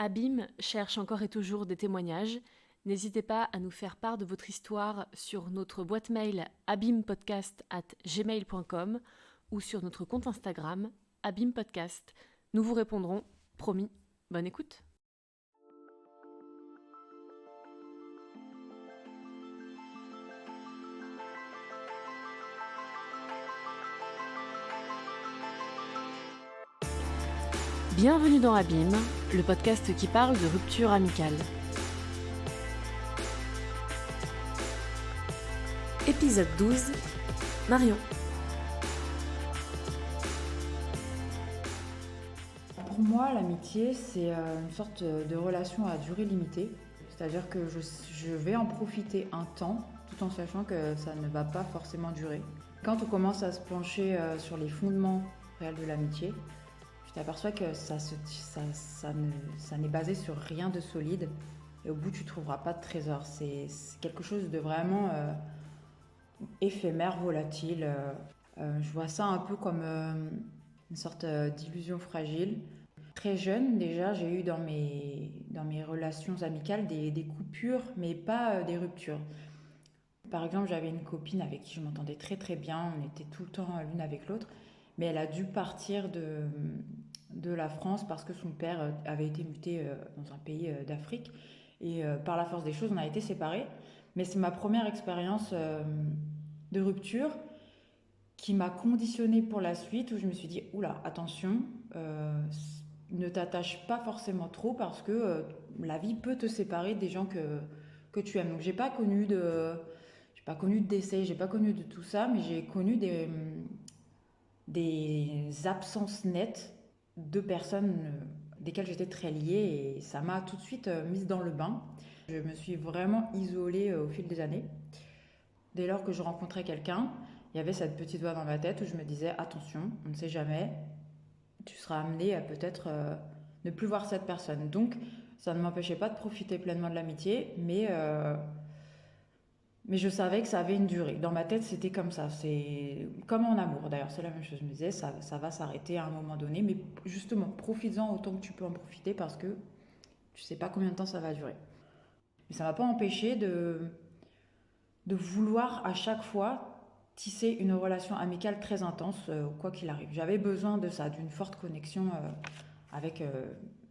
Abîme cherche encore et toujours des témoignages. N'hésitez pas à nous faire part de votre histoire sur notre boîte mail abîmepodcast@gmail.com ou sur notre compte Instagram abîmepodcast. Nous vous répondrons, promis. Bonne écoute. Bienvenue dans Abîme, le podcast qui parle de rupture amicale. Épisode 12, Marion. Pour moi, l'amitié, c'est une sorte de relation à durée limitée. C'est-à-dire que je vais en profiter un temps, tout en sachant que ça ne va pas forcément durer. Quand on commence à se pencher sur les fondements réels de l'amitié, tu t'aperçois que ça n'est basé sur rien de solide. Et au bout, tu ne trouveras pas de trésor. C'est quelque chose de vraiment éphémère, volatile. Je vois ça un peu comme une sorte d'illusion fragile. Très jeune, déjà, j'ai eu dans mes relations amicales des coupures, mais pas des ruptures. Par exemple, j'avais une copine avec qui je m'entendais très très bien, on était tout le temps l'une avec l'autre, mais elle a dû partir de la France parce que son père avait été muté dans un pays d'Afrique. Et par la force des choses, on a été séparés. Mais c'est ma première expérience de rupture qui m'a conditionnée pour la suite, où je me suis dit, oula, attention, ne t'attache pas forcément trop parce que la vie peut te séparer des gens que tu aimes. Donc j'ai pas connu de décès, j'ai pas connu de tout ça, mais j'ai connu des absences nettes de personnes desquelles j'étais très liée et ça m'a tout de suite mise dans le bain. Je me suis vraiment isolée au fil des années. Dès lors que je rencontrais quelqu'un, il y avait cette petite voix dans ma tête où je me disais attention, on ne sait jamais, tu seras amené à peut-être ne plus voir cette personne. Donc, ça ne m'empêchait pas de profiter pleinement de l'amitié, mais je savais que ça avait une durée. Dans ma tête, c'était comme ça. C'est comme en amour, d'ailleurs, c'est la même chose. Je me disais, ça va s'arrêter à un moment donné, mais justement, profites-en autant que tu peux en profiter parce que tu sais pas combien de temps ça va durer. Mais ça m'a pas empêché de vouloir à chaque fois tisser une relation amicale très intense, quoi qu'il arrive. J'avais besoin de ça, d'une forte connexion avec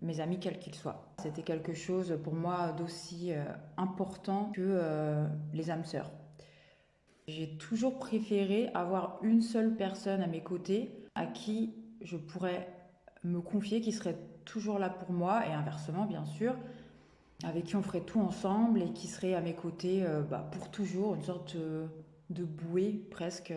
mes amis, quels qu'ils soient. C'était quelque chose pour moi d'aussi important que les âmes sœurs. J'ai toujours préféré avoir une seule personne à mes côtés à qui je pourrais me confier, qui serait toujours là pour moi, et inversement bien sûr, avec qui on ferait tout ensemble et qui serait à mes côtés pour toujours, une sorte de bouée presque,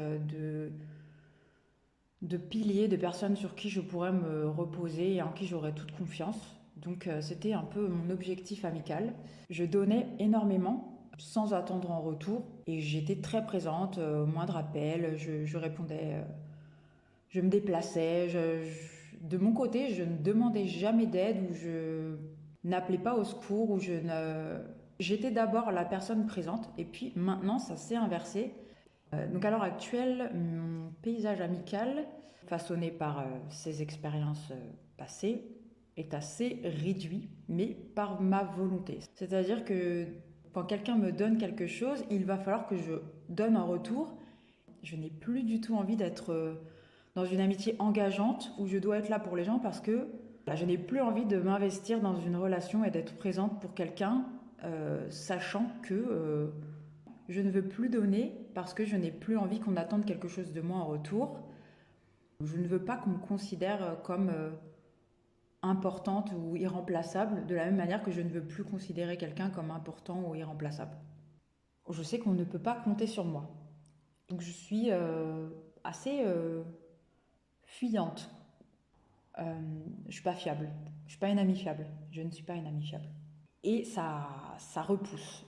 de piliers, de personnes sur qui je pourrais me reposer et en qui j'aurais toute confiance. Donc c'était un peu mon objectif amical. Je donnais énormément sans attendre en retour et j'étais très présente au moindre appel, je répondais, je me déplaçais. De mon côté, je ne demandais jamais d'aide ou je n'appelais pas au secours ou je ne... J'étais d'abord la personne présente et puis maintenant ça s'est inversé. Donc à l'heure actuelle, mon paysage amical, façonné par ces expériences passées, est assez réduit, mais par ma volonté. C'est-à-dire que quand quelqu'un me donne quelque chose, il va falloir que je donne en retour. Je n'ai plus du tout envie d'être dans une amitié engageante où je dois être là pour les gens parce que je n'ai plus envie de m'investir dans une relation et d'être présente pour quelqu'un, sachant que je ne veux plus donner parce que je n'ai plus envie qu'on attende quelque chose de moi en retour. Je ne veux pas qu'on me considère comme importante ou irremplaçable, de la même manière que je ne veux plus considérer quelqu'un comme important ou irremplaçable. Je sais qu'on ne peut pas compter sur moi. Donc je suis assez fuyante. Je ne suis pas fiable. Je ne suis pas une amie fiable. Je ne suis pas une amie fiable. Et ça repousse.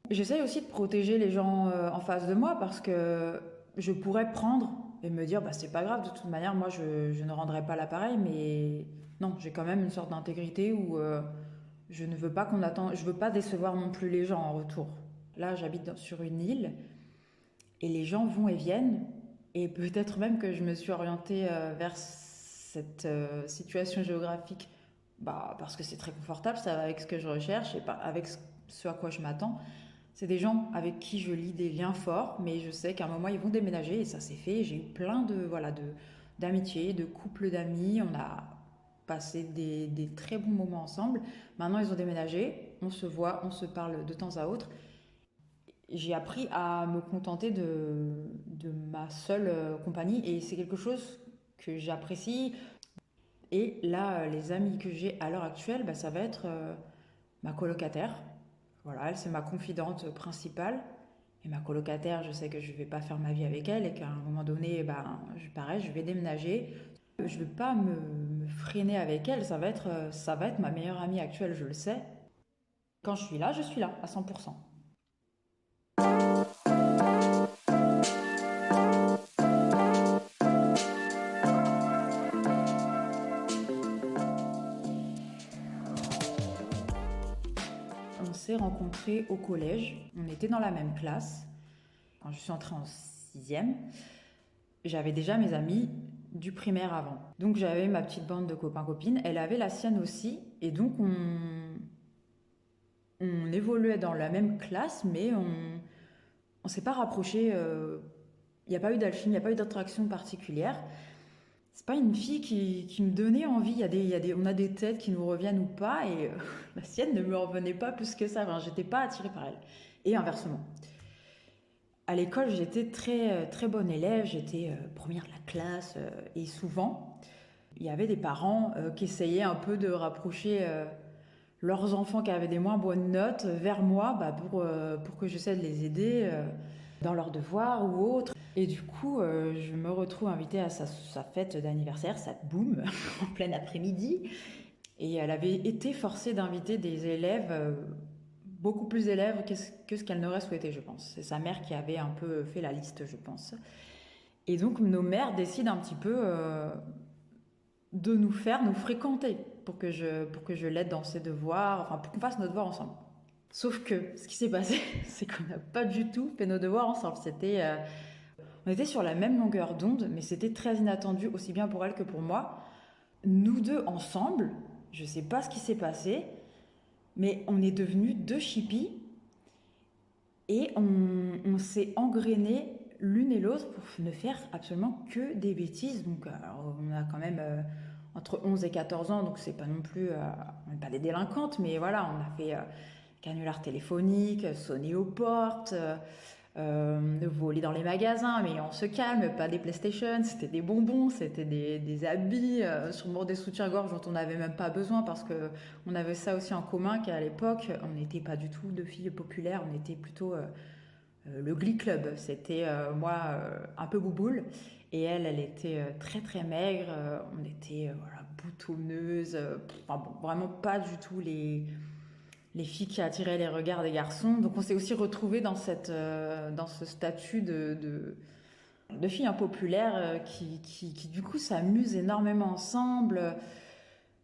J'essaye aussi de protéger les gens en face de moi parce que je pourrais prendre et me dire c'est pas grave, de toute manière moi je ne rendrai pas l'appareil, mais non, j'ai quand même une sorte d'intégrité où je ne veux pas qu'on attend, je veux pas décevoir non plus les gens en retour. Là j'habite sur une île et les gens vont et viennent et peut-être même que je me suis orientée vers cette situation géographique parce que c'est très confortable, ça va avec ce que je recherche et pas avec ce à quoi je m'attends. C'est des gens avec qui je lie des liens forts, mais je sais qu'à un moment ils vont déménager et ça s'est fait. J'ai eu plein d'amitiés, de couples d'amis. On a passé des très bons moments ensemble. Maintenant ils ont déménagé, on se voit, on se parle de temps à autre. J'ai appris à me contenter de ma seule compagnie et c'est quelque chose que j'apprécie. Et là, les amis que j'ai à l'heure actuelle, ça va être ma colocataire. Voilà, elle, c'est ma confidente principale. Et ma colocataire, je sais que je ne vais pas faire ma vie avec elle et qu'à un moment donné, pareil, je vais déménager. Je ne vais pas me freiner avec elle, ça va être ma meilleure amie actuelle, je le sais. Quand je suis là, à 100%. On s'est rencontrés au collège, on était dans la même classe. Quand je suis entrée en sixième, j'avais déjà mes amis du primaire avant. Donc j'avais ma petite bande de copains-copines, elle avait la sienne aussi, et donc on évoluait dans la même classe, mais on s'est pas rapprochés. Il n'y a pas eu d'alchimie, il n'y a pas eu d'attraction particulière. C'est pas une fille qui me donnait envie. On a des têtes qui nous reviennent ou pas, et la sienne ne me revenait pas plus que ça. Enfin, j'étais pas attirée par elle. Et inversement. À l'école, j'étais très, très bonne élève, j'étais première de la classe, et souvent, il y avait des parents qui essayaient un peu de rapprocher leurs enfants qui avaient des moins bonnes notes vers moi pour que j'essaie de les aider dans leurs devoirs ou autres. Et du coup, je me retrouve invitée à sa fête d'anniversaire, ça boum, en plein après-midi. Et elle avait été forcée d'inviter des élèves, beaucoup plus élèves que ce qu'elle n'aurait souhaité, je pense. C'est sa mère qui avait un peu fait la liste, je pense. Et donc, nos mères décident un petit peu de nous faire nous fréquenter pour que je l'aide dans ses devoirs, enfin pour qu'on fasse nos devoirs ensemble. Sauf que ce qui s'est passé, c'est qu'on n'a pas du tout fait nos devoirs ensemble. On était sur la même longueur d'onde, mais c'était très inattendu, aussi bien pour elle que pour moi. Nous deux ensemble, je sais pas ce qui s'est passé, mais on est devenus deux chippies et on s'est engrainés l'une et l'autre pour ne faire absolument que des bêtises. Donc, alors, on a quand même entre 11 et 14 ans, donc c'est pas non plus, on n'est pas des délinquantes, mais voilà, on a fait canular téléphonique, sonner aux portes, voler dans les magasins, mais on se calme, pas des PlayStation, c'était des bonbons, c'était des habits, sûrement des soutiens-gorge dont on n'avait même pas besoin parce que on avait ça aussi en commun qu'à l'époque, on n'était pas du tout de filles populaires, on était plutôt le Glee Club. C'était moi un peu bouboule et elle était très très maigre, on était voilà, boutonneuses, enfin, bon, vraiment pas du tout les filles qui attiraient les regards des garçons. Donc on s'est aussi retrouvés dans ce statut de filles impopulaires qui du coup s'amusent énormément ensemble.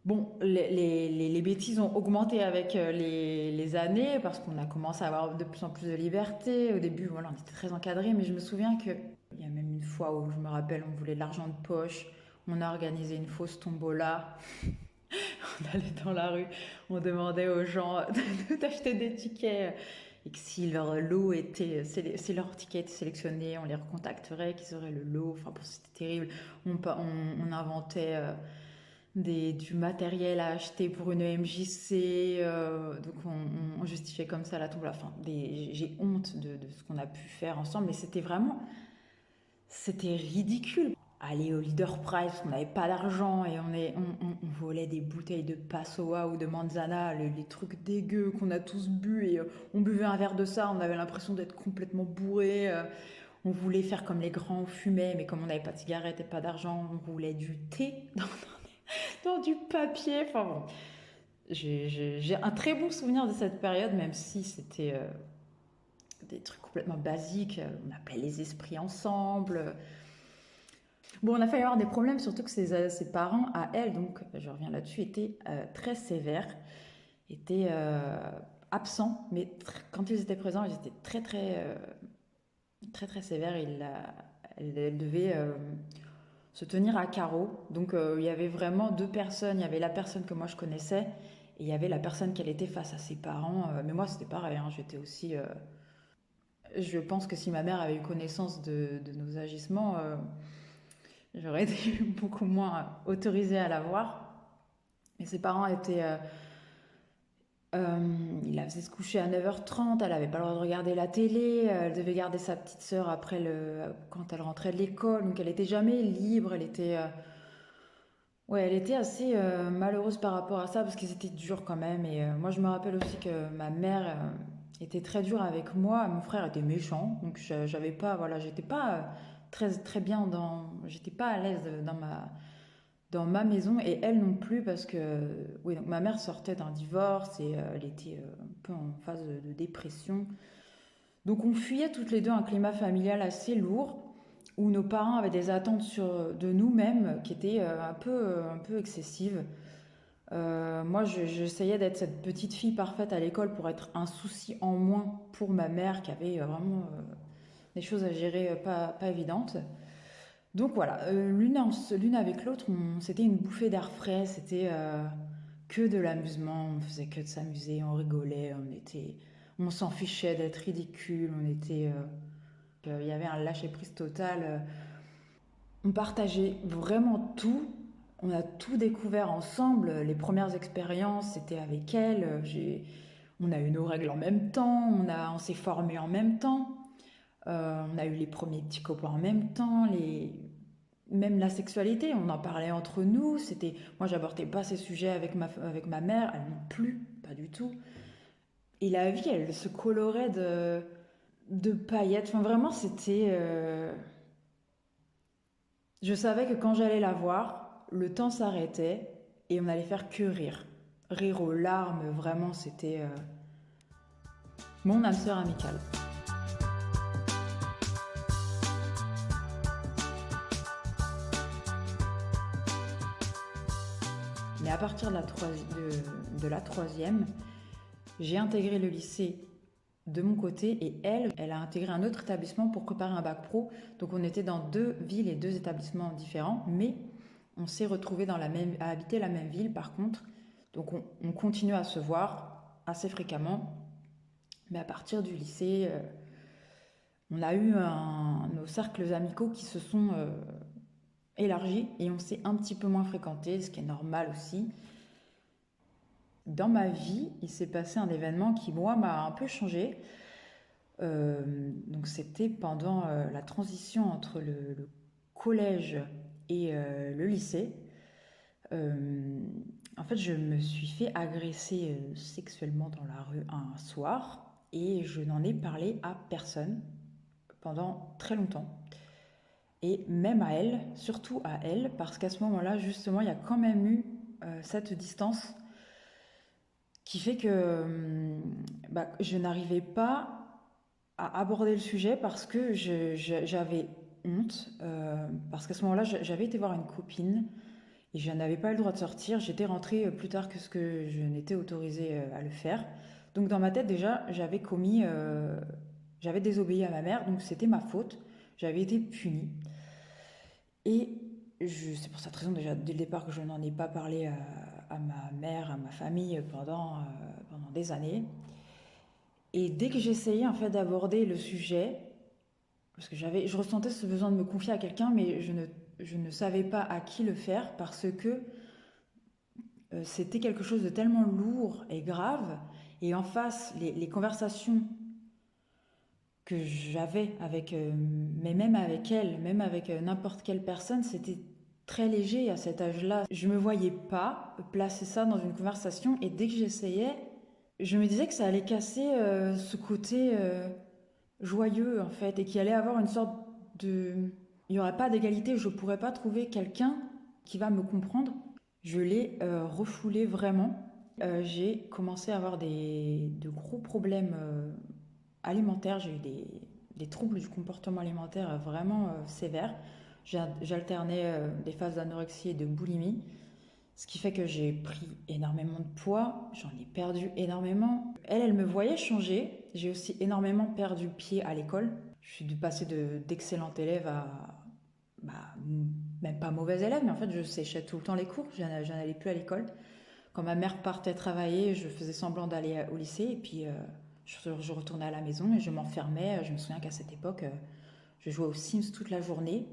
Bon, les bêtises ont augmenté avec les années parce qu'on a commencé à avoir de plus en plus de liberté. Au début, voilà, on était très encadrés, mais je me souviens qu'il y a même une fois où je me rappelle, on voulait de l'argent de poche, on a organisé une fausse tombola. On allait dans la rue, on demandait aux gens d'acheter des tickets et que si leur lot était, si leur ticket était sélectionné, on les recontacterait, qu'ils auraient le lot. Enfin, bon, c'était terrible. On inventait du matériel à acheter pour une MJC, donc on justifiait comme ça la tombe. Enfin, j'ai honte de ce qu'on a pu faire ensemble, mais c'était ridicule. Aller au Leader Price, on n'avait pas d'argent et on volait des bouteilles de Passoa ou de Manzana, les trucs dégueux qu'on a tous bu et on buvait un verre de ça, on avait l'impression d'être complètement bourré. On voulait faire comme les grands, on fumait, mais comme on n'avait pas de cigarettes et pas d'argent, on roulait du thé dans du papier. Enfin bon, j'ai un très bon souvenir de cette période, même si c'était des trucs complètement basiques. On appelait les esprits ensemble. Bon, on a failli avoir des problèmes, surtout que ses parents, à elle, donc je reviens là-dessus, étaient très sévères, étaient absents, mais quand ils étaient présents, ils étaient très très sévères. Elle devait se tenir à carreau. Donc il y avait vraiment deux personnes. Il y avait la personne que moi je connaissais et il y avait la personne qu'elle était face à ses parents. Mais moi c'était pareil, hein, j'étais aussi... je pense que si ma mère avait eu connaissance de nos agissements, j'aurais été beaucoup moins autorisée à la voir. Et ses parents étaient... il la faisait se coucher à 9h30, elle n'avait pas le droit de regarder la télé, elle devait garder sa petite sœur quand elle rentrait de l'école, donc elle était jamais libre, ouais, elle était assez malheureuse par rapport à ça parce que c'était dur quand même. Et moi je me rappelle aussi que ma mère était très dure avec moi, mon frère était méchant, donc j'avais pas, voilà, j'étais pas très bien j'étais pas à l'aise dans ma maison et elle non plus parce que oui, donc ma mère sortait d'un divorce et elle était un peu en phase de dépression. Donc on fuyait toutes les deux un climat familial assez lourd où nos parents avaient des attentes de nous-mêmes qui étaient un peu excessives. Moi, j'essayais d'être cette petite fille parfaite à l'école pour être un souci en moins pour ma mère qui avait vraiment des choses à gérer pas évidentes. Donc voilà, l'une avec l'autre, c'était une bouffée d'air frais, c'était que de l'amusement, on faisait que de s'amuser, on rigolait, on s'en fichait d'être ridicule, il y avait un lâcher-prise total, on partageait vraiment tout, on a tout découvert ensemble, les premières expériences c'était avec elle, on a eu nos règles en même temps, on s'est formés en même temps, on a eu les premiers petits copains en même temps, même la sexualité, on en parlait entre nous. Moi, j'abordais pas ces sujets avec ma mère, elle non plus, pas du tout. Et la vie, elle se colorait de paillettes. Enfin, vraiment, je savais que quand j'allais la voir, le temps s'arrêtait et on allait faire que rire. Rire aux larmes, vraiment, c'était mon âme sœur amicale. Mais à partir de la troisième, j'ai intégré le lycée de mon côté et elle a intégré un autre établissement pour préparer un bac pro. Donc on était dans 2 villes et 2 établissements différents, mais on s'est retrouvés à habiter la même ville par contre. Donc on continue à se voir assez fréquemment. Mais à partir du lycée, on a eu nos cercles amicaux qui se sont élargis et on s'est un petit peu moins fréquentés, ce qui est normal aussi. Dans ma vie, il s'est passé un événement qui, moi, m'a un peu changé. Donc, c'était pendant la transition entre le collège et le lycée. En fait, je me suis fait agresser sexuellement dans la rue un soir et je n'en ai parlé à personne pendant très longtemps. Et même à elle, surtout à elle, parce qu'à ce moment-là, justement, il y a quand même eu cette distance qui fait que je n'arrivais pas à aborder le sujet parce que j'avais honte, parce qu'à ce moment-là, j'avais été voir une copine et je n'avais pas eu le droit de sortir. J'étais rentrée plus tard que ce que je n'étais autorisée à le faire. Donc dans ma tête déjà, j'avais désobéi à ma mère, donc c'était ma faute. J'avais été punie. Et c'est pour cette raison déjà dès le départ que je n'en ai pas parlé à ma mère, à ma famille pendant des années. Et dès que j'essayais en fait d'aborder le sujet, parce que je ressentais ce besoin de me confier à quelqu'un, mais je ne savais pas à qui le faire parce que c'était quelque chose de tellement lourd et grave. Et en face, les conversations que j'avais mais même avec elle, même avec n'importe quelle personne, c'était très léger à cet âge-là. Je me voyais pas placer ça dans une conversation et dès que j'essayais, je me disais que ça allait casser ce côté joyeux en fait et qu'il allait avoir une sorte de... Il n'y aurait pas d'égalité, je ne pourrais pas trouver quelqu'un qui va me comprendre. Je l'ai refoulé vraiment. J'ai commencé à avoir de gros problèmes alimentaires. J'ai eu des troubles du comportement alimentaire vraiment sévères. J'alternais des phases d'anorexie et de boulimie. Ce qui fait que j'ai pris énormément de poids, j'en ai perdu énormément. Elle me voyait changer. J'ai aussi énormément perdu pied à l'école. Je suis dû passer d'excellente élève à même pas mauvaise élève, mais en fait, je séchais tout le temps les cours, je n'allais plus à l'école. Quand ma mère partait travailler, je faisais semblant d'aller au lycée, et puis je retournais à la maison et je m'enfermais. Je me souviens qu'à cette époque, je jouais aux Sims toute la journée.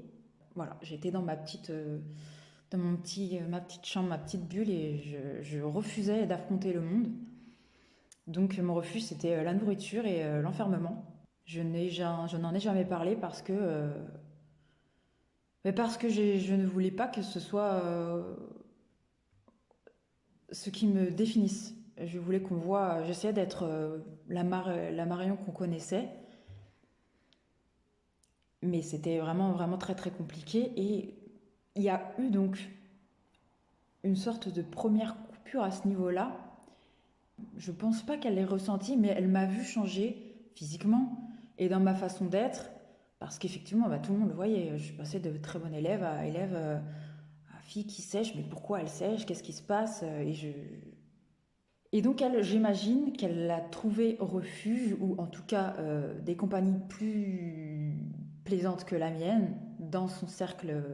Voilà, j'étais dans ma petite chambre, ma petite bulle, et je refusais d'affronter le monde. Donc mon refuge, c'était la nourriture et l'enfermement. Je n'en ai jamais parlé parce que je ne voulais pas que ce soit ce qui me définisse. Je voulais qu'on voit, j'essayais d'être la Marion qu'on connaissait, mais c'était vraiment, vraiment très, très compliqué. Et il y a eu donc une sorte de première coupure à ce niveau-là. Je pense pas qu'elle l'ait ressenti, mais elle m'a vu changer physiquement et dans ma façon d'être, parce qu'effectivement, bah, tout le monde le voyait. Je passais de très bonne élève à élève, à fille qui sèche, mais pourquoi elle sèche? Qu'est-ce qui se passe? Et donc, elle, j'imagine qu'elle a trouvé refuge, ou en tout cas des compagnies plus plaisantes que la mienne, euh, dans son cercle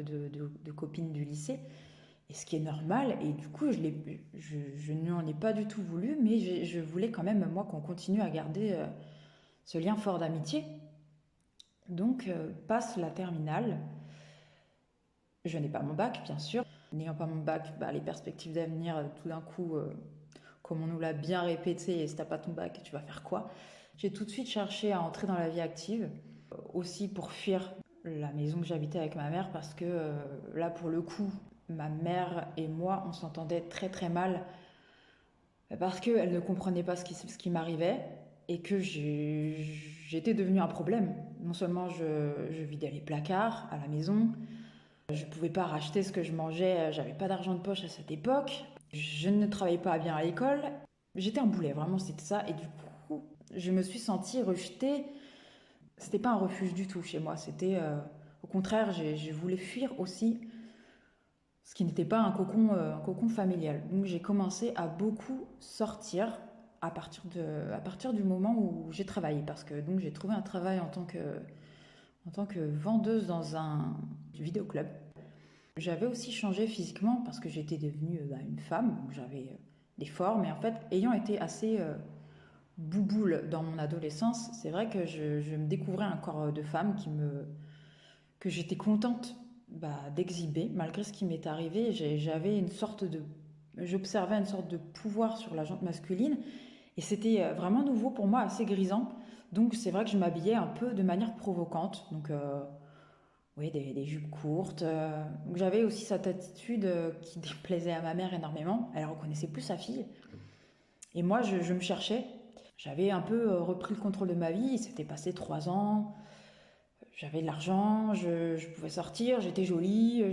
de copines du lycée. Et ce qui est normal, et du coup, je ne lui en ai pas du tout voulu, mais je voulais quand même, moi, qu'on continue à garder ce lien fort d'amitié. Donc, passe la terminale. Je n'ai pas mon bac, bien sûr. N'ayant pas mon bac, bah, les perspectives d'avenir, tout d'un coup, comme on nous l'a bien répété, et si t'as pas ton bac, tu vas faire quoi? J'ai tout de suite cherché à entrer dans la vie active, aussi pour fuir la maison que j'habitais avec ma mère, parce que là, pour le coup, ma mère et moi, on s'entendait très très mal, parce qu'elle ne comprenait pas ce qui m'arrivait, et que j'étais devenue un problème. Non seulement je vidais les placards à la maison, je ne pouvais pas racheter ce que je mangeais, j'avais pas d'argent de poche à cette époque, je ne travaillais pas bien à l'école, j'étais un boulet, vraiment c'était ça, et du coup je me suis sentie rejetée. C'était pas un refuge du tout chez moi, c'était au contraire, je voulais fuir aussi, ce qui n'était pas un cocon familial. Donc j'ai commencé à beaucoup sortir à partir du moment où j'ai travaillé, parce que donc j'ai trouvé un travail en tant que vendeuse dans un vidéoclub. J'avais aussi changé physiquement parce que j'étais devenue bah, une femme, donc j'avais des formes. Et en fait, ayant été assez bouboule dans mon adolescence, c'est vrai que je me découvrais un corps de femme que j'étais contente bah, d'exhiber. Malgré ce qui m'est arrivé, j'avais une sorte de... J'observais une sorte de pouvoir sur la jante masculine. Et c'était vraiment nouveau pour moi, assez grisant. Donc c'est vrai que je m'habillais un peu de manière provocante. Donc oui, des jupes courtes. Donc j'avais aussi cette attitude qui déplaisait à ma mère énormément. Elle reconnaissait plus sa fille. Et moi, je me cherchais. J'avais un peu repris le contrôle de ma vie. Il s'était passé 3 ans. J'avais de l'argent, je pouvais sortir, j'étais jolie.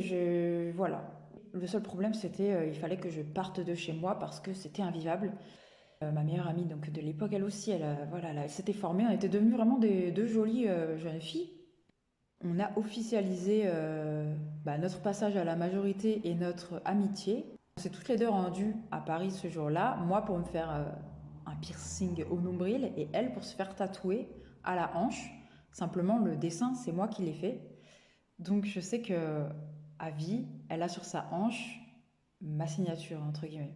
Voilà. Le seul problème, c'était il fallait que je parte de chez moi parce que c'était invivable. Ma meilleure amie donc, de l'époque, elle aussi, voilà, elle s'était formée. On était devenues vraiment deux jolies jeunes filles. On a officialisé bah, notre passage à la majorité et notre amitié. On s'est toutes les deux rendues à Paris ce jour-là. Moi pour me faire un piercing au nombril et elle pour se faire tatouer à la hanche. Simplement, le dessin, c'est moi qui l'ai fait. Donc je sais que à vie, elle a sur sa hanche ma signature, entre guillemets.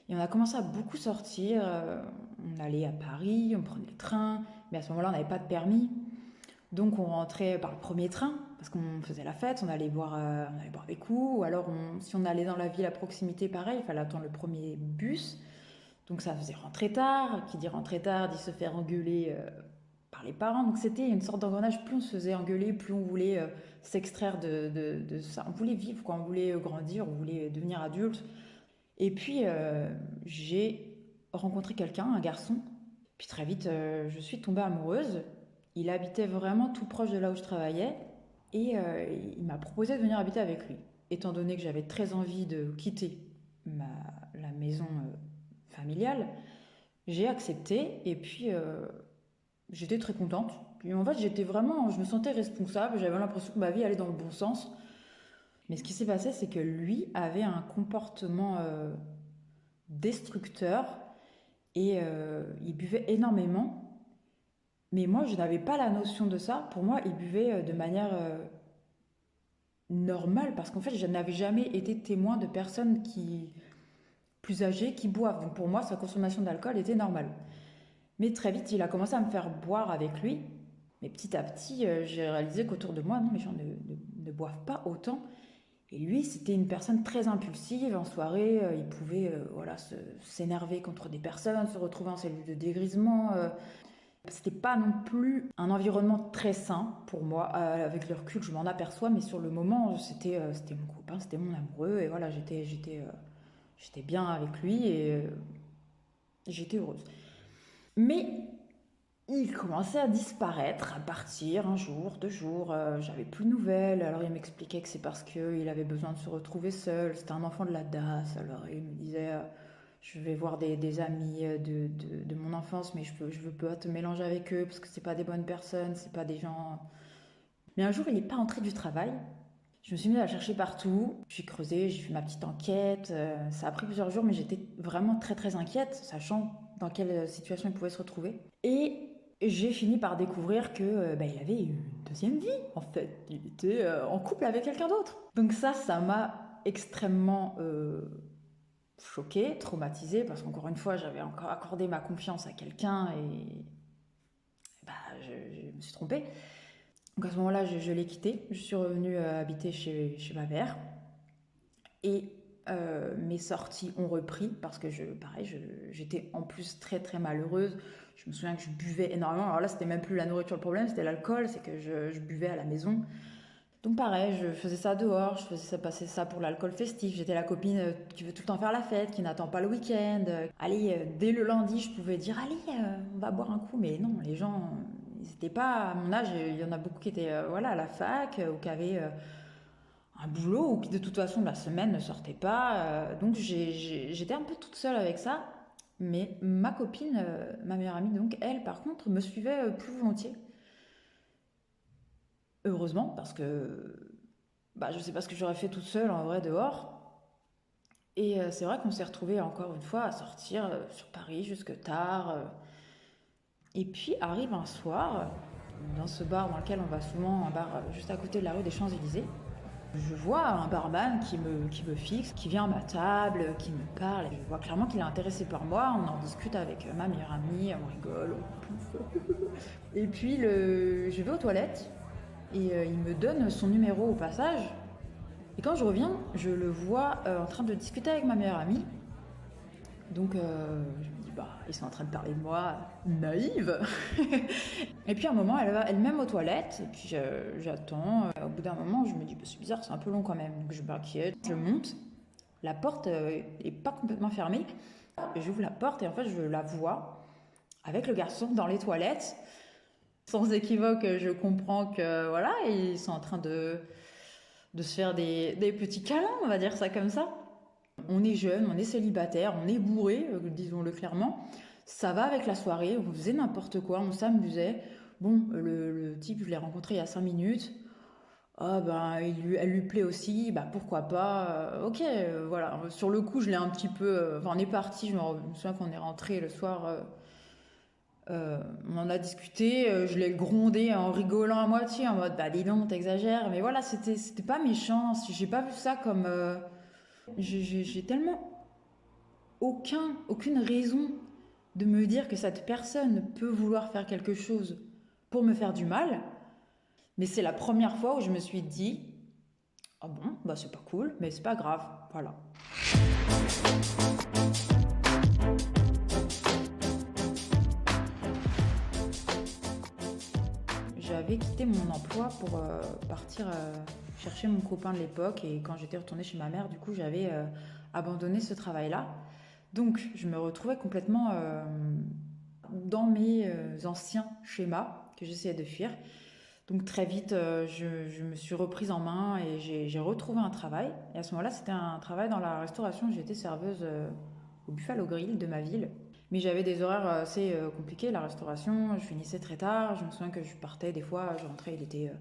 Et on a commencé à beaucoup sortir. On allait à Paris, on prenait le train, mais à ce moment-là, on n'avait pas de permis. Donc on rentrait par le premier train, parce qu'on faisait la fête, on allait boire des coups, ou alors si on allait dans la ville à proximité, pareil, il fallait attendre le premier bus. Donc ça faisait rentrer tard, qui dit rentrer tard dit se faire engueuler par les parents. Donc c'était une sorte d'engrenage, plus on se faisait engueuler, plus on voulait s'extraire de ça. On voulait vivre, quoi. On voulait grandir, on voulait devenir adulte. Et puis j'ai rencontré quelqu'un, un garçon, puis très vite je suis tombée amoureuse. Il habitait vraiment tout proche de là où je travaillais et il m'a proposé de venir habiter avec lui. Étant donné que j'avais très envie de quitter la maison familiale, j'ai accepté et puis j'étais très contente. Puis en fait, je me sentais responsable, j'avais l'impression que ma vie allait dans le bon sens. Mais ce qui s'est passé, c'est que lui avait un comportement destructeur et il buvait énormément. Mais moi, je n'avais pas la notion de ça. Pour moi, il buvait de manière normale parce qu'en fait, je n'avais jamais été témoin de personnes plus âgées qui boivent. Donc pour moi, sa consommation d'alcool était normale. Mais très vite, il a commencé à me faire boire avec lui. Mais petit à petit, j'ai réalisé qu'autour de moi, non, les gens ne boivent pas autant. Et lui, c'était une personne très impulsive. En soirée, il pouvait s'énerver contre des personnes, se retrouver en cellule de dégrisement. C'était pas non plus un environnement très sain pour moi. Avec le recul, je m'en aperçois, mais sur le moment, c'était mon copain, c'était mon amoureux. Et voilà, j'étais bien avec lui et j'étais heureuse. Mais il commençait à disparaître, à partir un jour, 2 jours. J'avais plus de nouvelles. Alors il m'expliquait que c'est parce qu'il avait besoin de se retrouver seul. C'était un enfant de la DAS. Alors il me disait je vais voir des amis de mon enfance, mais je veux pas te mélanger avec eux parce que c'est pas des bonnes personnes, c'est pas des gens. Mais un jour, il n'est pas rentré du travail. Je me suis mise à chercher partout. J'ai creusé, j'ai fait ma petite enquête. Ça a pris plusieurs jours, mais j'étais vraiment très très inquiète, sachant dans quelle situation il pouvait se retrouver. Et j'ai fini par découvrir que il avait une deuxième vie, en fait. Il était en couple avec quelqu'un d'autre. Donc ça m'a extrêmement choquée, traumatisée, parce qu'encore une fois, j'avais encore accordé ma confiance à quelqu'un et je me suis trompée. Donc à ce moment-là, je l'ai quitté. Je suis revenue habiter chez ma mère. Et mes sorties ont repris parce que j'étais en plus très très malheureuse. Je me souviens que je buvais énormément. Alors là, c'était même plus la nourriture le problème, c'était l'alcool. C'est que je buvais à la maison. Donc pareil, je faisais ça dehors, je faisais ça, passer ça pour l'alcool festif. J'étais la copine qui veut tout le temps faire la fête, qui n'attend pas le week-end. Allez, dès le lundi, je pouvais dire allez, on va boire un coup. Mais non, les gens, ils n'étaient pas à mon âge. Il y en a beaucoup qui étaient à la fac ou qui avaient un boulot ou qui de toute façon la semaine ne sortait pas. Donc j'étais un peu toute seule avec ça. Mais ma copine, ma meilleure amie, donc elle par contre, me suivait plus volontiers. Heureusement, parce que je sais pas ce que j'aurais fait toute seule en vrai dehors. Et c'est vrai qu'on s'est retrouvés encore une fois à sortir sur Paris jusque tard. Et puis arrive un soir, dans ce bar dans lequel on va souvent, un bar juste à côté de la rue des Champs-Élysées, je vois un barman qui me fixe, qui vient à ma table, qui me parle. Et je vois clairement qu'il est intéressé par moi. On en discute avec ma meilleure amie, on rigole, on pouffe. Et puis je vais aux toilettes et il me donne son numéro au passage. Et quand je reviens, je le vois en train de discuter avec ma meilleure amie. Donc je me dis, ils sont en train de parler de moi, naïve. Et puis à un moment, elle va elle-même aux toilettes, et puis j'attends. Au bout d'un moment, je me dis, c'est bizarre, c'est un peu long quand même. Donc je m'inquiète, je monte. La porte est pas complètement fermée. Et j'ouvre la porte et en fait, je la vois avec le garçon dans les toilettes. Sans équivoque, je comprends que voilà, ils sont en train de se faire des petits câlins, on va dire ça comme ça. On est jeune, on est célibataire, on est bourré, disons-le clairement. Ça va avec la soirée, on faisait n'importe quoi, on s'amusait. Bon, le type, je l'ai rencontré il y a 5 minutes. Ah elle lui plaît aussi, pourquoi pas. Ok, voilà. Sur le coup, je l'ai un petit peu. On est parti, je me souviens qu'on est rentré le soir. On en a discuté, je l'ai grondé en rigolant à moitié, en mode dis donc, t'exagères. Mais voilà, c'était pas méchant. J'ai pas vu ça comme. J'ai tellement aucune raison de me dire que cette personne peut vouloir faire quelque chose pour me faire du mal. Mais c'est la première fois où je me suis dit, ah bon, c'est pas cool, mais c'est pas grave, voilà. J'avais quitté mon emploi pour partir chercher mon copain de l'époque, et quand j'étais retournée chez ma mère, du coup, j'avais abandonné ce travail-là. Donc, je me retrouvais complètement dans mes anciens schémas que j'essayais de fuir. Donc, très vite, je me suis reprise en main et j'ai retrouvé un travail. Et à ce moment-là, c'était un travail dans la restauration. J'étais serveuse au Buffalo Grill de ma ville. Mais j'avais des horaires assez compliqués, la restauration. Je finissais très tard. Je me souviens que je partais des fois, je rentrais, il était...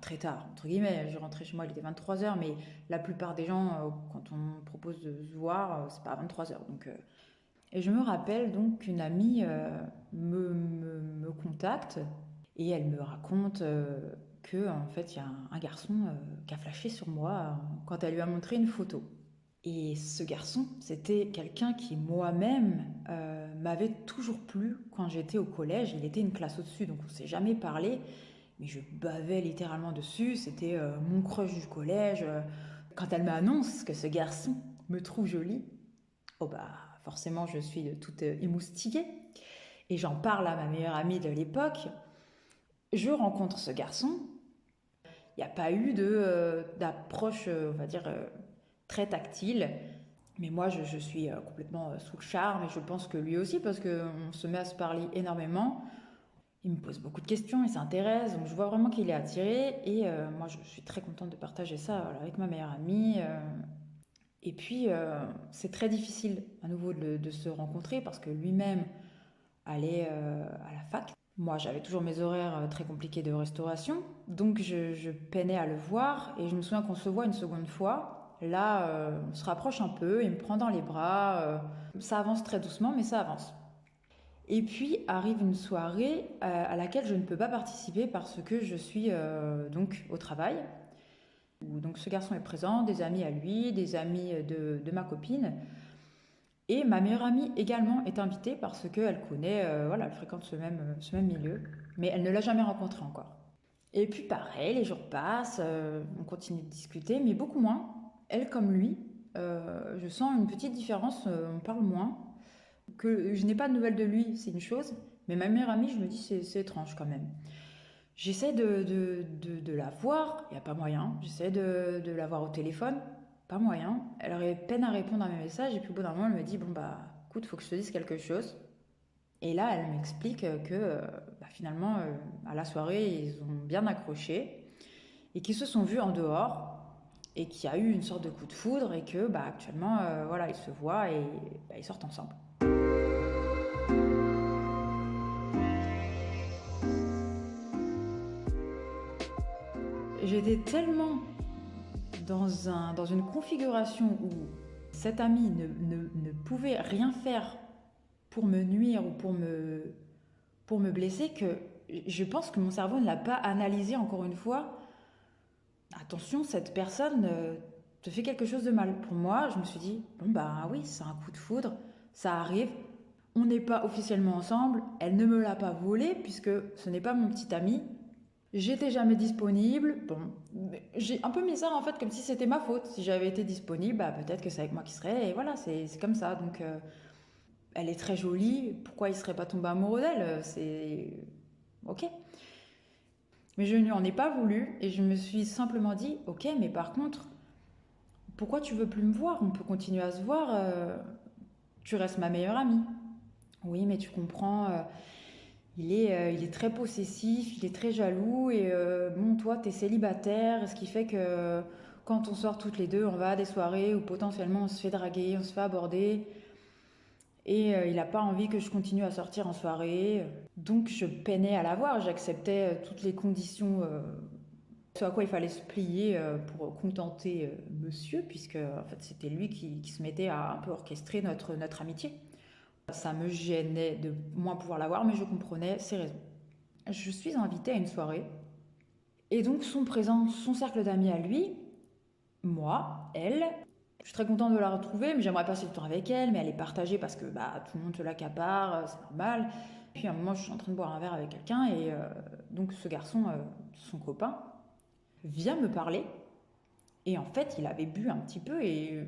très tard, entre guillemets. Je rentrais chez moi, il était 23h. Mais la plupart des gens, quand on propose de se voir, c'est pas à 23h. Donc, Et je me rappelle donc qu'une amie me contacte et elle me raconte que en fait il y a un garçon qui a flashé sur moi quand elle lui a montré une photo. Et ce garçon, c'était quelqu'un qui moi-même m'avait toujours plu quand j'étais au collège. Il était une classe au-dessus, donc on ne s'est jamais parlé, mais je bavais littéralement dessus. C'était mon crush du collège. Quand elle m'annonce que ce garçon me trouve jolie, oh bah forcément je suis toute émoustillée. Et j'en parle à ma meilleure amie de l'époque. Je rencontre ce garçon. Il n'y a pas eu d'approche, on va dire, très tactile. Mais moi, je suis complètement sous le charme et je pense que lui aussi, parce qu'on se met à se parler énormément. Il me pose beaucoup de questions, il s'intéresse, donc je vois vraiment qu'il est attiré. Et moi, je suis très contente de partager ça voilà, avec ma meilleure amie. Et puis, c'est très difficile à nouveau de se rencontrer parce que lui-même allait à la fac. Moi, j'avais toujours mes horaires très compliqués de restauration, donc je peinais à le voir. Et je me souviens qu'on se voit une seconde fois. Là, on se rapproche un peu, il me prend dans les bras. Ça avance très doucement, mais ça avance. Et puis arrive une soirée à laquelle je ne peux pas participer parce que je suis donc au travail. Donc ce garçon est présent, des amis à lui, des amis de ma copine. Et ma meilleure amie également est invitée parce qu'elle connaît, voilà, elle fréquente ce même milieu, mais elle ne l'a jamais rencontré encore. Et puis pareil, les jours passent, on continue de discuter, mais beaucoup moins. Elle comme lui, je sens une petite différence, on parle moins. Que je n'ai pas de nouvelles de lui, c'est une chose, mais ma meilleure amie, je me dis, c'est étrange quand même. J'essaie de la voir, il n'y a pas moyen. J'essaie de la voir au téléphone, pas moyen. Elle aurait peine à répondre à mes messages, et puis au bout d'un moment, elle me dit, bon bah, écoute, faut que je te dise quelque chose. Et là, elle m'explique que bah, finalement, à la soirée, ils ont bien accroché, et qu'ils se sont vus en dehors, et qu'il y a eu une sorte de coup de foudre, et que bah, actuellement, voilà, ils se voient et bah, ils sortent ensemble. J'étais tellement dans une configuration où cet ami ne pouvait rien faire pour me nuire ou pour me blesser que je pense que mon cerveau ne l'a pas analysé encore une fois. Attention, cette personne te fait quelque chose de mal. Pour moi, je me suis dit, bon bah oui, c'est un coup de foudre, ça arrive. On n'est pas officiellement ensemble, elle ne me l'a pas volé puisque ce n'est pas mon petit ami. J'étais jamais disponible. Bon, j'ai un peu mis ça en fait comme si c'était ma faute. Si j'avais été disponible, bah, peut-être que c'est avec moi qui serait. Et voilà, c'est comme ça. Donc, elle est très jolie. Pourquoi il serait pas tombé amoureux d'elle? C'est ok. Mais je ne lui en ai pas voulu et je me suis simplement dit, ok, mais par contre, pourquoi tu veux plus me voir? On peut continuer à se voir. Tu restes ma meilleure amie. Oui, mais tu comprends. Il est très possessif, il est très jaloux et bon, toi, t'es célibataire, ce qui fait que quand on sort toutes les deux, on va à des soirées où potentiellement on se fait draguer, on se fait aborder et il n'a pas envie que je continue à sortir en soirée. Donc je peinais à l'avoir, j'acceptais toutes les conditions, ce à quoi il fallait se plier pour contenter monsieur, puisque en fait c'était lui qui se mettait à un peu orchestrer notre amitié. Ça me gênait de moins pouvoir l'avoir, mais je comprenais ses raisons. Je suis invitée à une soirée, et donc sont présents son cercle d'amis à lui, moi, elle. Je suis très contente de la retrouver, mais j'aimerais passer du temps avec elle, mais elle est partagée parce que bah, tout le monde se l'accapare, c'est normal. Puis à un moment, je suis en train de boire un verre avec quelqu'un, et donc ce garçon, son copain, vient me parler, et en fait, il avait bu un petit peu, et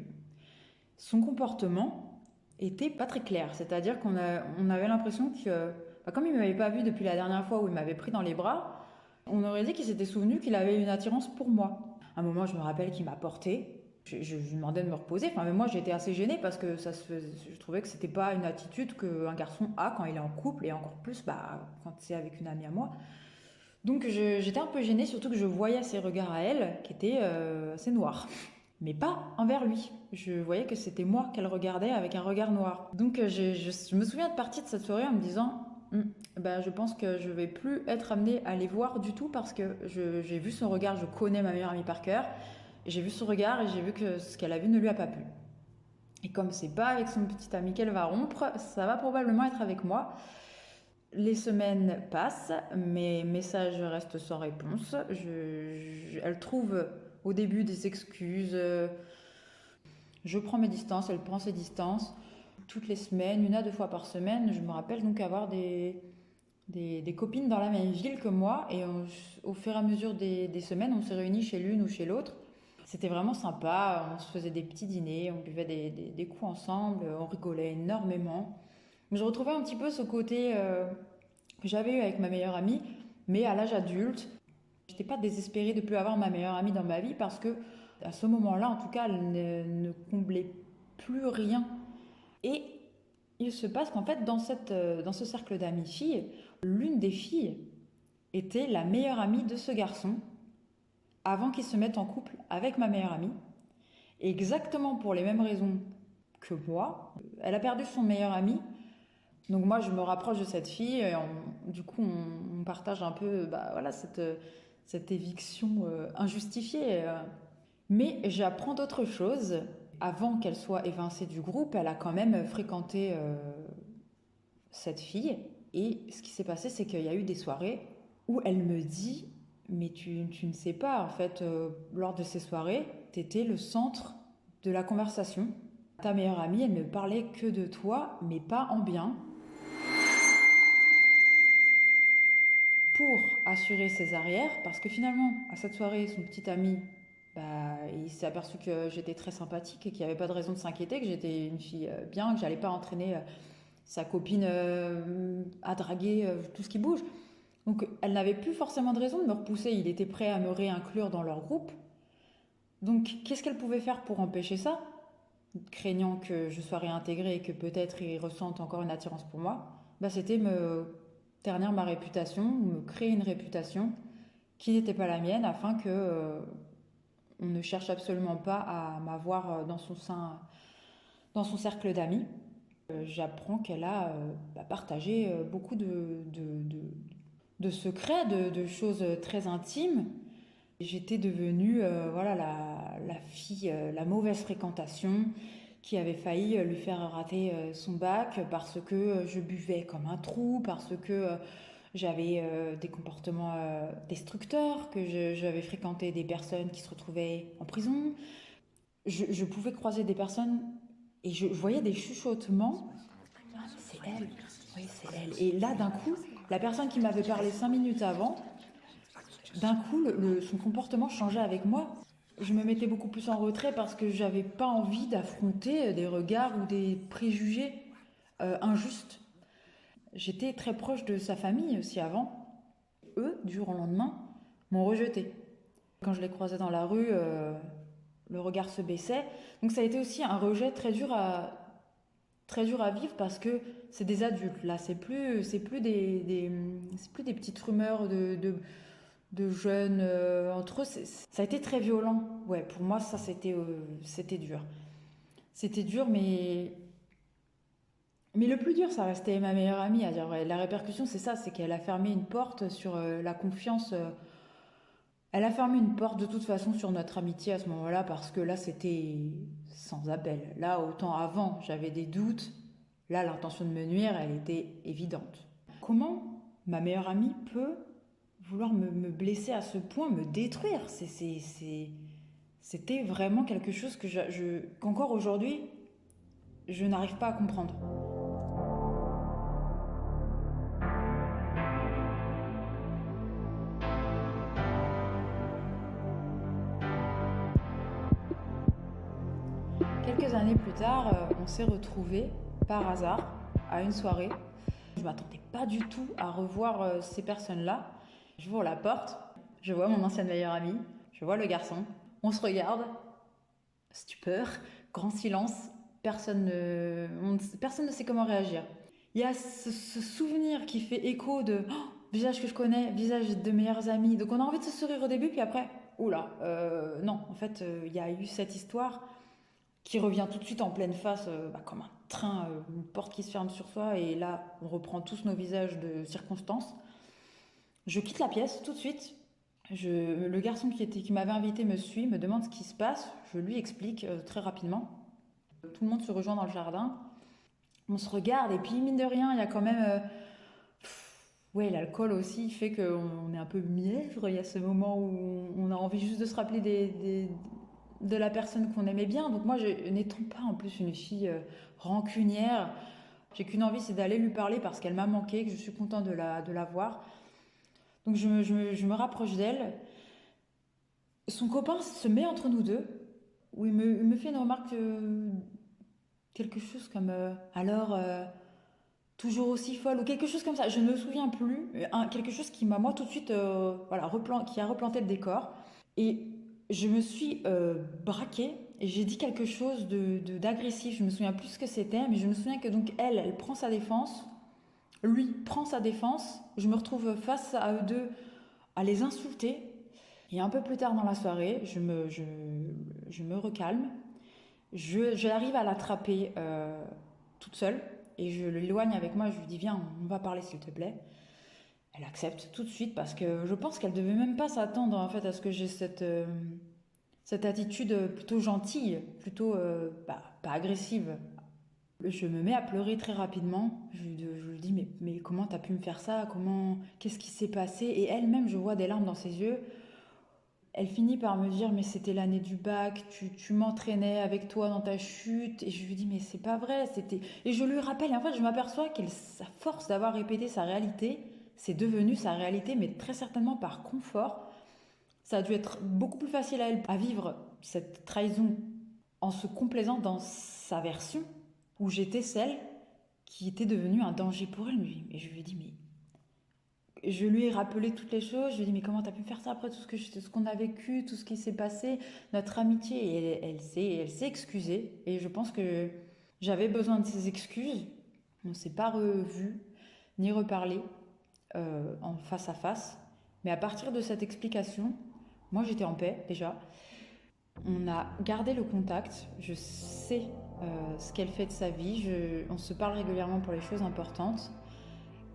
son comportement était pas très clair. C'est-à-dire on avait l'impression que, bah, comme il m'avait pas vu depuis la dernière fois où il m'avait pris dans les bras, on aurait dit qu'il s'était souvenu qu'il avait une attirance pour moi. À un moment, je me rappelle qu'il m'a portée. Je lui demandais de me reposer. Enfin, mais moi, j'étais assez gênée parce que je trouvais que c'était pas une attitude qu'un garçon a quand il est en couple et encore plus bah, quand c'est avec une amie à moi. Donc, j'étais un peu gênée, surtout que je voyais ses regards à elle qui étaient assez noirs. Mais pas envers lui. Je voyais que c'était moi qu'elle regardait avec un regard noir. Donc, je me souviens de partir de cette soirée en me disant ben, je pense que je vais plus être amenée à les voir du tout parce que j'ai vu son regard, je connais ma meilleure amie par cœur. J'ai vu son regard et j'ai vu que ce qu'elle a vu ne lui a pas plu. Et comme c'est pas avec son petit ami qu'elle va rompre, ça va probablement être avec moi. Les semaines passent, mes messages restent sans réponse. Elle trouve au début des excuses. Je prends mes distances, elle prend ses distances. Toutes les semaines, 1 à 2 fois par semaine, je me rappelle donc avoir des copines dans la même ville que moi. Et au fur et à mesure des semaines, on se réunit chez l'une ou chez l'autre. C'était vraiment sympa, on se faisait des petits dîners, on buvait des coups ensemble, on rigolait énormément. Je retrouvais un petit peu ce côté que j'avais eu avec ma meilleure amie, mais à l'âge adulte. J'étais pas désespérée de ne plus avoir ma meilleure amie dans ma vie parce que à ce moment-là, en tout cas, elle ne comblait plus rien. Et il se passe qu'en fait, dans ce cercle d'amies filles, l'une des filles était la meilleure amie de ce garçon avant qu'il se mette en couple avec ma meilleure amie. Et exactement pour les mêmes raisons que moi, elle a perdu son meilleur ami. Donc moi, je me rapproche de cette fille et du coup, on partage un peu voilà, cette éviction injustifiée. Mais j'apprends d'autres choses. Avant qu'elle soit évincée du groupe, elle a quand même fréquenté cette fille. Et ce qui s'est passé, c'est qu'il y a eu des soirées où elle me dit, mais tu ne sais pas, en fait, lors de ces soirées, tu étais le centre de la conversation. Ta meilleure amie, elle ne parlait que de toi, mais pas en bien. Pour assurer ses arrières, parce que finalement, à cette soirée, son petit ami, il s'est aperçu que j'étais très sympathique et qu'il n'y avait pas de raison de s'inquiéter, que j'étais une fille bien, que j'allais pas entraîner sa copine à draguer tout ce qui bouge. Donc elle n'avait plus forcément de raison de me repousser, il était prêt à me réinclure dans leur groupe. Donc qu'est-ce qu'elle pouvait faire pour empêcher ça, craignant que je sois réintégrée et que peut-être il ressente encore une attirance pour moi? C'était me ternir ma réputation, me créer une réputation qui n'était pas la mienne afin que on ne cherche absolument pas à m'avoir dans son sein, dans son cercle d'amis. J'apprends qu'elle a partagé beaucoup de secrets, de choses très intimes. J'étais devenue voilà, la fille, la mauvaise fréquentation qui avait failli lui faire rater son bac parce que je buvais comme un trou, parce que j'avais des comportements destructeurs, que j'avais fréquenté des personnes qui se retrouvaient en prison. Je pouvais croiser des personnes et je voyais des chuchotements. Ah, c'est elle, oui, c'est elle. Et là, d'un coup, la personne qui m'avait parlé 5 minutes avant, d'un coup, son comportement changeait avec moi. Je me mettais beaucoup plus en retrait parce que j'avais pas envie d'affronter des regards ou des préjugés injustes. J'étais très proche de sa famille aussi avant. Eux, du jour au lendemain, m'ont rejeté. Quand je les croisais dans la rue, le regard se baissait. Donc ça a été aussi un rejet très dur à vivre parce que c'est des adultes. Là, c'est plus des petites rumeurs de jeunes entre eux. Ça a été très violent. Ouais, pour moi, ça, c'était dur. C'était dur, mais le plus dur, ça restait ma meilleure amie. À dire, ouais, la répercussion, c'est ça, c'est qu'elle a fermé une porte sur la confiance. Elle a fermé une porte de toute façon sur notre amitié à ce moment-là parce que là, c'était sans appel. Là, autant avant, j'avais des doutes. Là, l'intention de me nuire, elle était évidente. Comment ma meilleure amie peut vouloir me blesser à ce point, me détruire? C'était vraiment quelque chose qu'encore aujourd'hui, je n'arrive pas à comprendre. Quelques années plus tard, on s'est retrouvés par hasard à une soirée. Je ne m'attendais pas du tout à revoir ces personnes-là. Je vois la porte, je vois mon ancienne meilleure amie, je vois le garçon. On se regarde, stupeur, grand silence, personne ne sait comment réagir. Il y a ce souvenir qui fait écho de visage que je connais, visage de meilleurs amis. Donc on a envie de se sourire au début, puis après, oula, non, en fait, il y a eu cette histoire qui revient tout de suite en pleine face, comme un train, une porte qui se ferme sur soi, et là, on reprend tous nos visages de circonstances. Je quitte la pièce tout de suite. Le garçon qui m'avait invité me suit, me demande ce qui se passe. Je lui explique très rapidement. Tout le monde se rejoint dans le jardin. On se regarde et puis mine de rien, il y a quand même... ouais, l'alcool aussi fait qu'on est un peu mièvre. Il y a ce moment où on a envie juste de se rappeler de la personne qu'on aimait bien. Donc moi, n'étant pas en plus une fille rancunière, j'ai qu'une envie, c'est d'aller lui parler parce qu'elle m'a manqué, que je suis contente de la voir. Donc je me rapproche d'elle. Son copain se met entre nous deux, où il me fait une remarque, quelque chose comme alors toujours aussi folle ou quelque chose comme ça. Je ne me souviens plus. Quelque chose qui m'a moi tout de suite voilà, qui a replanté le décor. Et je me suis braquée et j'ai dit quelque chose d'agressif. Je me souviens plus ce que c'était, mais je me souviens que donc elle prend sa défense, lui prend sa défense. Je me retrouve face à eux deux à les insulter. Et un peu plus tard dans la soirée, je me recalme. J'arrive à l'attraper toute seule et je l'éloigne avec moi. Je lui dis viens, on va parler s'il te plaît. Elle accepte tout de suite parce que je pense qu'elle devait même pas s'attendre en fait à ce que j'ai cette attitude plutôt gentille, plutôt pas agressive. Je me mets à pleurer très rapidement. Je lui dis mais comment t'as pu me faire ça? Qu'est-ce qui s'est passé? Et elle-même, je vois des larmes dans ses yeux. Elle finit par me dire mais c'était l'année du bac, tu m'entraînais avec toi dans ta chute. Et je lui dis mais c'est pas vrai, c'était... Et je lui rappelle, et en fait je m'aperçois qu'à force d'avoir répété sa réalité, c'est devenu sa réalité, mais très certainement par confort. Ça a dû être beaucoup plus facile à elle à vivre cette trahison en se complaisant dans sa version, où j'étais celle qui était devenue un danger pour elle. Et je lui ai dit mais... Je lui ai rappelé toutes les choses. Je lui ai dit mais comment t'as pu me faire ça après tout ce qu'on a vécu, tout ce qui s'est passé, notre amitié. Et elle s'est excusée. Et je pense que j'avais besoin de ces excuses. On ne s'est pas revu ni reparlé en face à face. Mais à partir de cette explication, moi j'étais en paix déjà. On a gardé le contact. Je sais ce qu'elle fait de sa vie. On se parle régulièrement pour les choses importantes.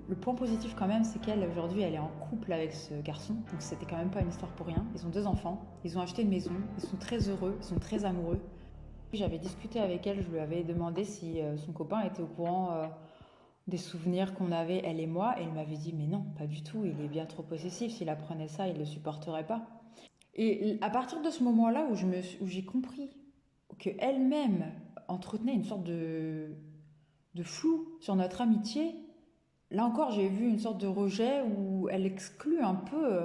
Le point positif quand même, c'est qu'elle, aujourd'hui, elle est en couple avec ce garçon. Donc c'était quand même pas une histoire pour rien. Ils ont 2 enfants, ils ont acheté une maison, ils sont très heureux, ils sont très amoureux. J'avais discuté avec elle, je lui avais demandé si son copain était au courant des souvenirs qu'on avait, elle et moi. Et elle m'avait dit, mais non, pas du tout, il est bien trop possessif. S'il apprenait ça, il ne le supporterait pas. Et à partir de ce moment-là où j'ai compris qu'elle-même entretenait une sorte de flou sur notre amitié, là encore, j'ai vu une sorte de rejet où elle exclut un peu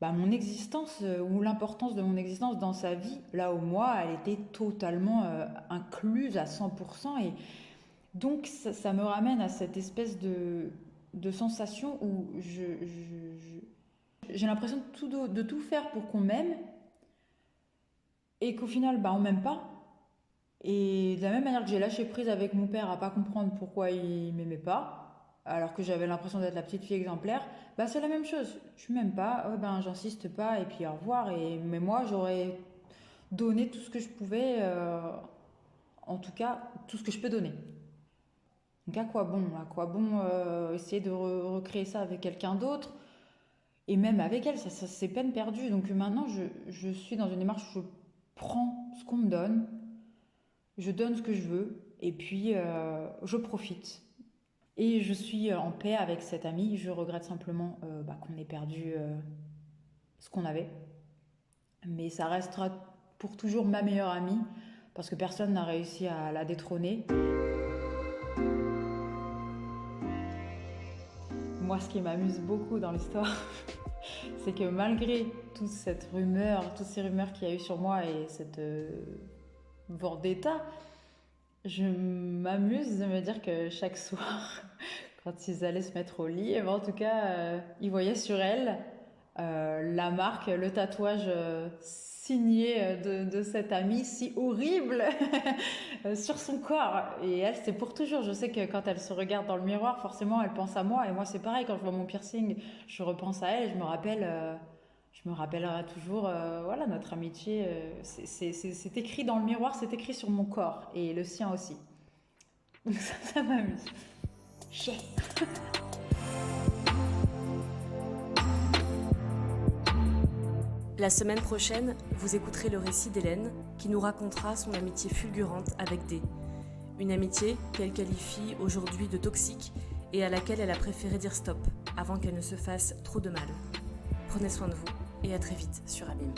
mon existence ou l'importance de mon existence dans sa vie. Là où moi, elle était totalement incluse à 100%. Et donc, ça me ramène à cette espèce de sensation où j'ai l'impression de tout faire pour qu'on m'aime et qu'au final, on m'aime pas. Et de la même manière que j'ai lâché prise avec mon père à pas comprendre pourquoi il m'aimait pas, alors que j'avais l'impression d'être la petite fille exemplaire, c'est la même chose. Tu m'aimes pas, j'insiste pas et puis au revoir. Mais moi, j'aurais donné tout ce que je pouvais, en tout cas, tout ce que je peux donner. Donc à quoi bon essayer de recréer ça avec quelqu'un d'autre? Et même avec elle, ça c'est peine perdue. Donc maintenant, je suis dans une démarche où je prends ce qu'on me donne, je donne ce que je veux, et puis je profite. Et je suis en paix avec cette amie. Je regrette simplement qu'on ait perdu ce qu'on avait. Mais ça restera pour toujours ma meilleure amie, parce que personne n'a réussi à la détrôner. Moi, ce qui m'amuse beaucoup dans l'histoire, c'est que malgré toutes ces rumeurs qu'il y a eu sur moi et cette vendetta, je m'amuse de me dire que chaque soir, quand ils allaient se mettre au lit, en tout cas, ils voyaient sur elle la marque, le tatouage signé de cette amie si horrible sur son corps. Et elle, c'est pour toujours. Je sais que quand elle se regarde dans le miroir, forcément, elle pense à moi. Et moi, c'est pareil, quand je vois mon piercing, je repense à elle, je me rappellerai toujours, voilà, notre amitié. C'est écrit dans le miroir, c'est écrit sur mon corps. Et le sien aussi. Donc ça m'amuse. La semaine prochaine, vous écouterez le récit d'Hélène qui nous racontera son amitié fulgurante avec D. Une amitié qu'elle qualifie aujourd'hui de toxique et à laquelle elle a préféré dire stop avant qu'elle ne se fasse trop de mal. Prenez soin de vous et à très vite sur Abîme.